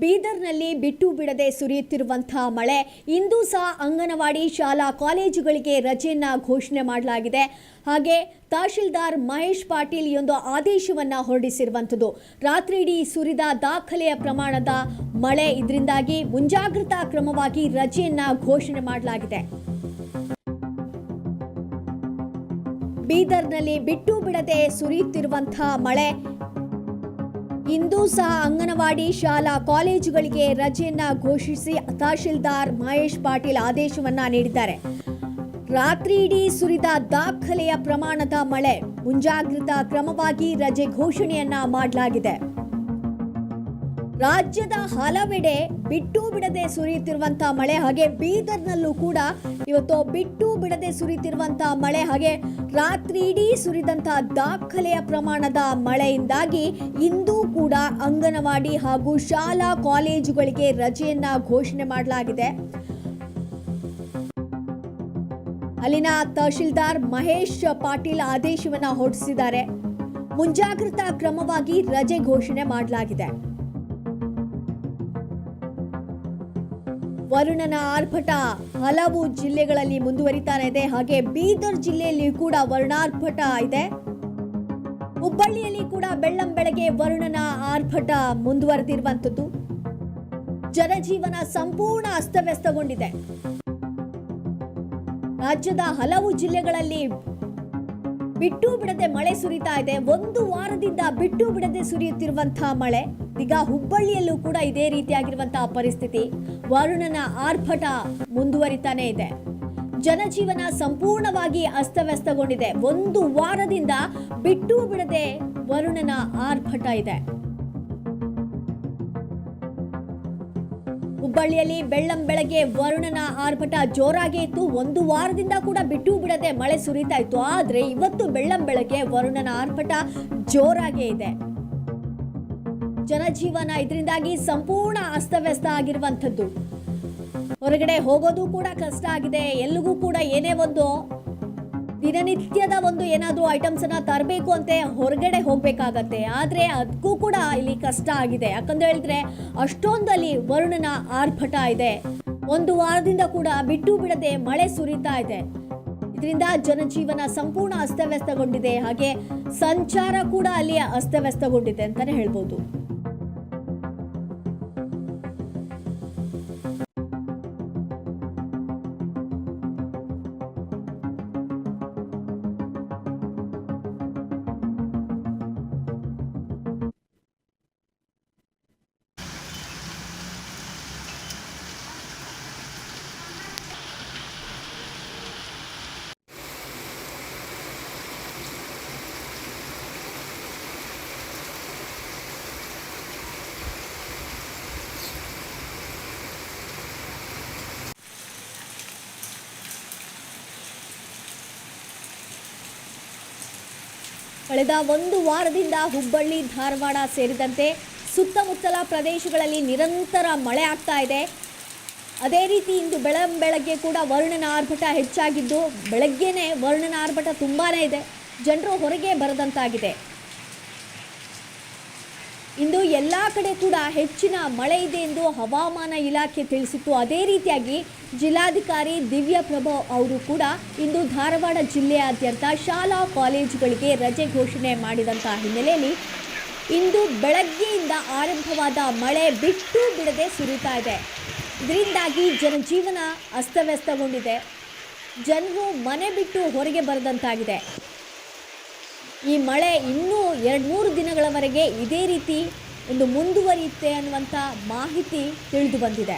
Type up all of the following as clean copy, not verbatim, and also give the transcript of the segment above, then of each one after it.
ಬೀದರ್ನಲ್ಲಿ ಬಿಟ್ಟು ಬಿಡದೆ ಸುರಿಯುತ್ತಿರುವಂತಹ ಮಳೆ ಇಂದು ಸಹ ಅಂಗನವಾಡಿ ಶಾಲಾ ಕಾಲೇಜುಗಳಿಗೆ ರಜೆಯನ್ನ ಘೋಷಣೆ ಮಾಡಲಾಗಿದೆ. ಹಾಗೆ ತಹಶೀಲ್ದಾರ್ ಮಹೇಶ್ ಪಾಟೀಲ್ ಈ ಒಂದು ಆದೇಶವನ್ನ ಹೊರಡಿಸಿರುವಂಥದ್ದು. ರಾತ್ರಿಯಿಡೀ ಸುರಿದ ದಾಖಲೆಯ ಪ್ರಮಾಣದ ಮಳೆ, ಇದರಿಂದಾಗಿ ಮುಂಜಾಗ್ರತಾ ಕ್ರಮವಾಗಿ ರಜೆಯನ್ನ ಘೋಷಣೆ ಮಾಡಲಾಗಿದೆ. ಬೀದರ್ನಲ್ಲಿ ಬಿಟ್ಟು ಬಿಡದೆ ಸುರಿಯುತ್ತಿರುವಂತಹ ಮಳೆ ಇಂದು ಸಹ ಅಂಗನವಾಡಿ ಶಾಲಾ ಕಾಲೇಜುಗಳಿಗೆ ರಜೆಯನ್ನ ಘೋಷಿಸಿ ತಹಶೀಲ್ದಾರ್ ಮಹೇಶ್ ಪಾಟೀಲ್ ಆದೇಶವನ್ನ ನೀಡಿದ್ದಾರೆ. ರಾತ್ರಿಯಿಡೀ ಸುರಿದ ದಾಖಲೆಯ ಪ್ರಮಾಣದ ಮಳೆ, ಮುಂಜಾಗ್ರತಾ ಕ್ರಮವಾಗಿ ರಜೆ ಘೋಷಣೆಯನ್ನ ಮಾಡಲಾಗಿದೆ. ರಾಜ್ಯದ ಹಲವೆಡೆ ಬಿಟ್ಟು ಬಿಡದೆ ಸುರಿಯುತ್ತಿರುವಂತಹ ಮಳೆ, ಹಾಗೆ ಬೀದರ್ನಲ್ಲೂ ಕೂಡ ಇವತ್ತು ಬಿಟ್ಟು ಬಿಡದೆ ಸುರಿಯುತ್ತಿರುವಂತಹ ಮಳೆ, ಹಾಗೆ ರಾತ್ರಿ ಇಡೀ ಸುರಿದಂತಹ ದಾಖಲೆಯ ಪ್ರಮಾಣದ ಮಳೆಯಿಂದಾಗಿ ಇಂದು ಕೂಡ ಅಂಗನವಾಡಿ ಹಾಗೂ ಶಾಲಾ ಕಾಲೇಜುಗಳಿಗೆ ರಜೆಯನ್ನ ಘೋಷಣೆ ಮಾಡಲಾಗಿದೆ. ಅಲ್ಲಿನ ತಹಶೀಲ್ದಾರ್ ಮಹೇಶ್ ಪಾಟೀಲ್ ಆದೇಶವನ್ನ ಹೊರಡಿಸಿದ್ದಾರೆ. ಮುಂಜಾಗ್ರತಾ ಕ್ರಮವಾಗಿ ರಜೆ ಘೋಷಣೆ ಮಾಡಲಾಗಿದೆ. ವರುಣನ ಆರ್ಭಟ ಹಲವು ಜಿಲ್ಲೆಗಳಲ್ಲಿ ಮುಂದುವರಿತಾನೆ ಇದೆ. ಹಾಗೆ ಬೀದರ್ ಜಿಲ್ಲೆಯಲ್ಲಿ ಕೂಡ ವರುಣಾರ್ಭಟ ಇದೆ. ಹುಬ್ಬಳ್ಳಿಯಲ್ಲಿ ಕೂಡ ಬೆಳ್ಳಂಬೆಳಗ್ಗೆ ವರುಣನ ಆರ್ಭಟ ಮುಂದುವರೆದಿರುವಂಥದ್ದು. ಜನಜೀವನ ಸಂಪೂರ್ಣ ಅಸ್ತವ್ಯಸ್ತಗೊಂಡಿದೆ. ರಾಜ್ಯದ ಹಲವು ಜಿಲ್ಲೆಗಳಲ್ಲಿ ಬಿಟ್ಟು ಬಿಡದೆ ಮಳೆ ಸುರಿತಾ ಇದೆ. ಒಂದು ವಾರದಿಂದ ಬಿಟ್ಟು ಬಿಡದೆ ಸುರಿಯುತ್ತಿರುವಂತಹ ಮಳೆ, ಈಗ ಹುಬ್ಬಳ್ಳಿಯಲ್ಲೂ ಕೂಡ ಇದೇ ರೀತಿಯಾಗಿರುವಂತಹ ಪರಿಸ್ಥಿತಿ. ವರುಣನ ಆರ್ಭಟ ಮುಂದುವರಿತಾನೆ ಇದೆ. ಜನಜೀವನ ಸಂಪೂರ್ಣವಾಗಿ ಅಸ್ತವ್ಯಸ್ತಗೊಂಡಿದೆ. ಒಂದು ವಾರದಿಂದ ಬಿಟ್ಟು ಬಿಡದೆ ವರುಣನ ಆರ್ಭಟ ಇದೆ. ಹುಬ್ಬಳ್ಳಿಯಲ್ಲಿ ಬೆಳ್ಳಂಬೆಳಗ್ಗೆ ವರುಣನ ಆರ್ಭಟ ಜೋರಾಗೇ ಇತ್ತು. ಒಂದು ವಾರದಿಂದ ಕೂಡ ಬಿಟ್ಟು ಬಿಡದೆ ಮಳೆ ಸುರಿತಾ ಇತ್ತು. ಆದ್ರೆ ಇವತ್ತು ಬೆಳ್ಳಂಬೆಳಗ್ಗೆ ವರುಣನ ಆರ್ಭಟ ಜೋರಾಗೇ ಇದೆ. ಜನಜೀವನ ಇದರಿಂದಾಗಿ ಸಂಪೂರ್ಣ ಅಸ್ತವ್ಯಸ್ತ ಆಗಿರುವಂಥದ್ದು. ಹೊರಗಡೆ ಹೋಗೋದು ಕೂಡ ಕಷ್ಟ ಆಗಿದೆ. ಎಲ್ಲಿಗೂ ಕೂಡ ಏನೇ ಒಂದು ದಿನನಿತ್ಯದ ಒಂದು ಏನಾದರೂ ಐಟಮ್ಸ್ ಅನ್ನ ತರಬೇಕು ಅಂತ ಹೊರಗಡೆ ಹೋಗ್ಬೇಕಾಗತ್ತೆ. ಆದ್ರೆ ಅದಕ್ಕೂ ಕೂಡ ಇಲ್ಲಿ ಕಷ್ಟ ಆಗಿದೆ. ಯಾಕಂದ್ರೆ ಹೇಳಿದ್ರೆ ಅಷ್ಟೊಂದು ಅಲ್ಲಿ ವರುಣನ ಆರ್ಭಟ ಇದೆ. ಒಂದು ವಾರದಿಂದ ಕೂಡ ಬಿಟ್ಟು ಬಿಡದೆ ಮಳೆ ಸುರಿತಾ ಇದೆ. ಇದರಿಂದ ಜನಜೀವನ ಸಂಪೂರ್ಣ ಅಸ್ತವ್ಯಸ್ತಗೊಂಡಿದೆ. ಹಾಗೆ ಸಂಚಾರ ಕೂಡ ಅಲ್ಲಿ ಅಸ್ತವ್ಯಸ್ತಗೊಂಡಿದೆ ಅಂತಾನೆ ಹೇಳ್ಬೋದು. ಕಳೆದ ಒಂದು ವಾರದಿಂದ ಹುಬ್ಬಳ್ಳಿ, ಧಾರವಾಡ ಸೇರಿದಂತೆ ಸುತ್ತಮುತ್ತಲ ಪ್ರದೇಶಗಳಲ್ಲಿ ನಿರಂತರ ಮಳೆ ಆಗ್ತಾ ಇದೆ. ಅದೇ ರೀತಿ ಇಂದು ಬೆಳಗ್ಗೆ ಕೂಡ ವರುಣನ ಆರ್ಭಟ ಹೆಚ್ಚಾಗಿದ್ದು, ಬೆಳಗ್ಗೆನೆ ವರುಣನ ಆರ್ಭಟ ತುಂಬಾನೇ ಇದೆ. ಜನರು ಹೊರಗೆ ಬರದಂತಾಗಿದೆ. ಇಂದು ಎಲ್ಲ ಕಡೆ ಕೂಡ ಹೆಚ್ಚಿನ ಮಳೆ ಇದೆ ಎಂದು ಹವಾಮಾನ ಇಲಾಖೆ ತಿಳಿಸಿತ್ತು. ಅದೇ ರೀತಿಯಾಗಿ ಜಿಲ್ಲಾಧಿಕಾರಿ ದಿವ್ಯ ಪ್ರಭು ಅವರು ಕೂಡ ಇಂದು ಧಾರವಾಡ ಜಿಲ್ಲೆಯಾದ್ಯಂತ ಶಾಲಾ ಕಾಲೇಜುಗಳಿಗೆ ರಜೆ ಘೋಷಣೆ ಮಾಡಿದಂತಹ ಹಿನ್ನೆಲೆಯಲ್ಲಿ ಇಂದು ಬೆಳಗ್ಗೆಯಿಂದ ಆರಂಭವಾದ ಮಳೆ ಬಿಟ್ಟು ಬಿಡದೆ ಸುರಿತಾ ಇದೆ. ಇದರಿಂದಾಗಿ ಜನಜೀವನ ಅಸ್ತವ್ಯಸ್ತಗೊಂಡಿದೆ. ಜನರು ಮನೆ ಬಿಟ್ಟು ಹೊರಗೆ ಬರದಂತಾಗಿದೆ. ಈ ಮಳೆ ಇನ್ನೂ 2-3 ದಿನಗಳವರೆಗೆ ಇದೇ ರೀತಿ ಒಂದು ಮುಂದುವರಿಯುತ್ತೆ ಅನ್ನುವಂಥ ಮಾಹಿತಿ ತಿಳಿದು ಬಂದಿದೆ.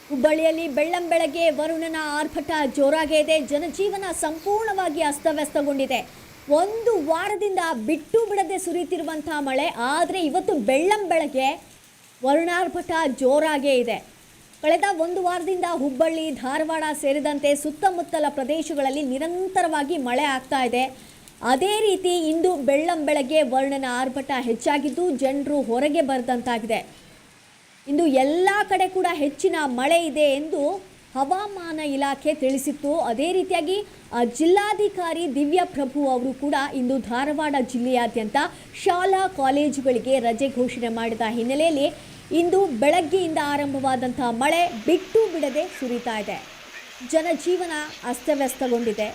ಹುಬ್ಬಳ್ಳಿಯಲ್ಲಿ ಬೆಳ್ಳಂಬೆಳಗ್ಗೆ ವರುಣನ ಆರ್ಭಟ ಜೋರಾಗೇ ಇದೆ. ಜನಜೀವನ ಸಂಪೂರ್ಣವಾಗಿ ಅಸ್ತವ್ಯಸ್ತಗೊಂಡಿದೆ. ಒಂದು ವಾರದಿಂದ ಬಿಟ್ಟು ಬಿಡದೆ ಸುರಿಯುತ್ತಿರುವಂತಹ ಮಳೆ, ಆದರೆ ಇವತ್ತು ಬೆಳ್ಳಂಬೆಳಗ್ಗೆ ವರುಣಾರ್ಭಟ ಜೋರಾಗೇ ಇದೆ. ಕಳೆದ ಒಂದು ವಾರದಿಂದ ಹುಬ್ಬಳ್ಳಿ, ಧಾರವಾಡ ಸೇರಿದಂತೆ ಸುತ್ತಮುತ್ತಲ ಪ್ರದೇಶಗಳಲ್ಲಿ ನಿರಂತರವಾಗಿ ಮಳೆ ಆಗ್ತಾ ಇದೆ. ಅದೇ ರೀತಿ ಇಂದು ಬೆಳ್ಳಂಬೆಳಗ್ಗೆ ವರುಣನ ಆರ್ಭಟ ಹೆಚ್ಚಾಗಿದ್ದು ಜನರು ಹೊರಗೆ ಬರದಂತಾಗಿದೆ. ಇಂದು ಎಲ್ಲ ಕಡೆ ಕೂಡ ಹೆಚ್ಚಿನ ಮಳೆ ಇದೆ ಎಂದು ಹವಾಮಾನ ಇಲಾಖೆ ತಿಳಿಸಿತ್ತು. ಅದೇ ರೀತಿಯಾಗಿ ಜಿಲ್ಲಾಧಿಕಾರಿ ದಿವ್ಯ ಪ್ರಭು ಅವರು ಕೂಡ ಇಂದು ಧಾರವಾಡ ಜಿಲ್ಲೆಯಾದ್ಯಂತ ಶಾಲಾ ಕಾಲೇಜುಗಳಿಗೆ ರಜೆ ಘೋಷಣೆ ಮಾಡಿದ ಹಿನ್ನೆಲೆಯಲ್ಲಿ ಇಂದು ಬೆಳಗ್ಗೆಯಿಂದ ಆರಂಭವಾದಂತಹ ಮಳೆ ಬಿಟ್ಟು ಬಿಡದೆ ಸುರಿತಾ ಇದೆ. ಜನಜೀವನ ಅಸ್ತವ್ಯಸ್ತಗೊಂಡಿದೆ.